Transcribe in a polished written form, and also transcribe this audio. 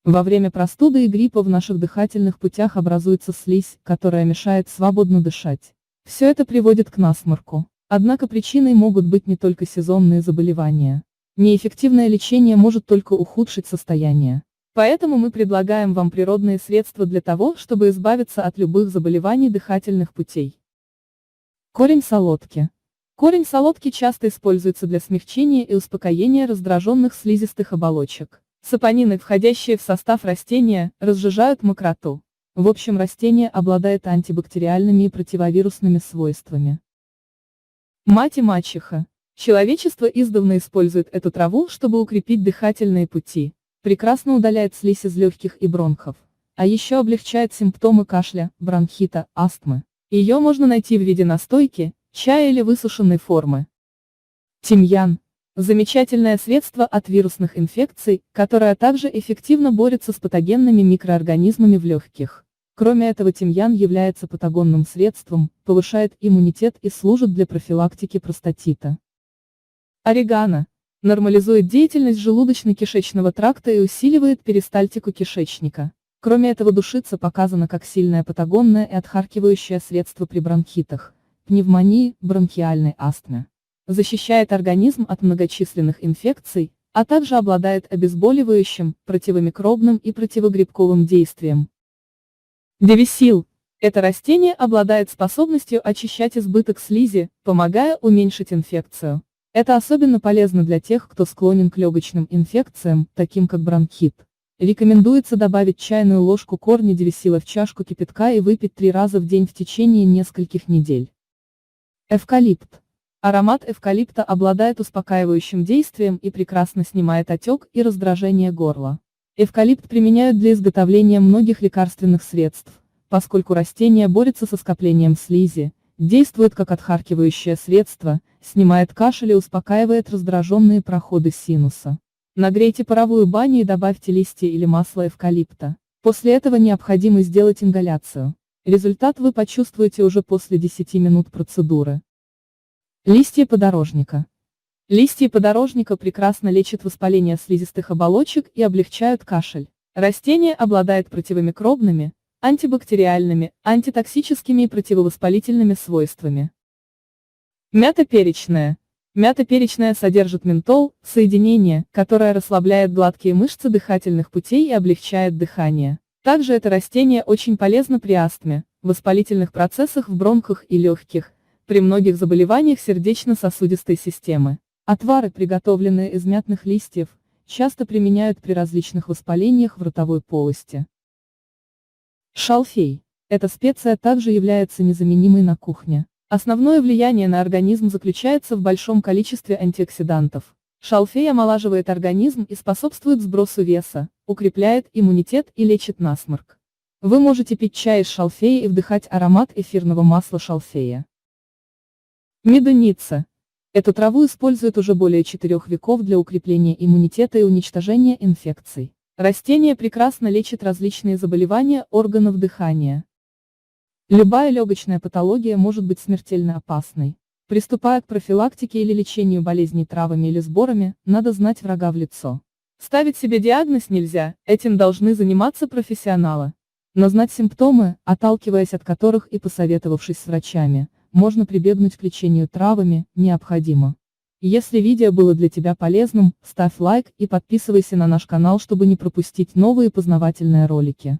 Во время простуды и гриппа в наших дыхательных путях образуется слизь, которая мешает свободно дышать. Все это приводит к насморку. Однако причиной могут быть не только сезонные заболевания. Неэффективное лечение может только ухудшить состояние. Поэтому мы предлагаем вам природные средства для того, чтобы избавиться от любых заболеваний дыхательных путей. Корень солодки. Корень солодки часто используется для смягчения и успокоения раздраженных слизистых оболочек. Сапонины, входящие в состав растения, разжижают мокроту. В общем, растение обладает антибактериальными и противовирусными свойствами. Мать и мачеха. Человечество издавна использует эту траву, чтобы укрепить дыхательные пути. Прекрасно удаляет слизь из легких и бронхов. А еще облегчает симптомы кашля, бронхита, астмы. Ее можно найти в виде настойки, чая или высушенной формы. Тимьян. Замечательное средство от вирусных инфекций, которое также эффективно борется с патогенными микроорганизмами в легких. Кроме этого, тимьян является патагонным средством, повышает иммунитет и служит для профилактики простатита. Орегано. Нормализует деятельность желудочно-кишечного тракта и усиливает перистальтику кишечника. Кроме этого, душица показана как сильное патагонное и отхаркивающее средство при бронхитах, пневмонии, бронхиальной астме. Защищает организм от многочисленных инфекций, а также обладает обезболивающим, противомикробным и противогрибковым действием. Девисил. Это растение обладает способностью очищать избыток слизи, помогая уменьшить инфекцию. Это особенно полезно для тех, кто склонен к легочным инфекциям, таким как бронхит. Рекомендуется добавить чайную ложку корня девисила в чашку кипятка и выпить 3 раза в день в течение нескольких недель. Эвкалипт. Аромат эвкалипта обладает успокаивающим действием и прекрасно снимает отек и раздражение горла. Эвкалипт применяют для изготовления многих лекарственных средств, поскольку растение борется со скоплением слизи, действует как отхаркивающее средство, снимает кашель и успокаивает раздраженные проходы синуса. Нагрейте паровую баню и добавьте листья или масло эвкалипта. После этого необходимо сделать ингаляцию. Результат вы почувствуете уже после 10 минут процедуры. Листья подорожника. Листья подорожника прекрасно лечат воспаление слизистых оболочек и облегчают кашель. Растение обладает противомикробными, антибактериальными, антитоксическими и противовоспалительными свойствами. Мята перечная. Мята перечная содержит ментол, соединение, которое расслабляет гладкие мышцы дыхательных путей и облегчает дыхание. Также это растение очень полезно при астме, воспалительных процессах в бронхах и легких, при многих заболеваниях сердечно-сосудистой системы. Отвары, приготовленные из мятных листьев, часто применяют при различных воспалениях в ротовой полости. Шалфей. Эта специя также является незаменимой на кухне. Основное влияние на организм заключается в большом количестве антиоксидантов. Шалфей омолаживает организм и способствует сбросу веса, укрепляет иммунитет и лечит насморк. Вы можете пить чай из шалфея и вдыхать аромат эфирного масла шалфея. Медуница. Эту траву используют уже более 4 веков для укрепления иммунитета и уничтожения инфекций. Растение прекрасно лечит различные заболевания органов дыхания. Любая легочная патология может быть смертельно опасной. Приступая к профилактике или лечению болезней травами или сборами, надо знать врага в лицо. Ставить себе диагноз нельзя, этим должны заниматься профессионалы. Но знать симптомы, отталкиваясь от которых и посоветовавшись с врачами, можно прибегнуть к лечению травами, необходимо. Если видео было для тебя полезным, ставь лайк и подписывайся на наш канал, чтобы не пропустить новые познавательные ролики.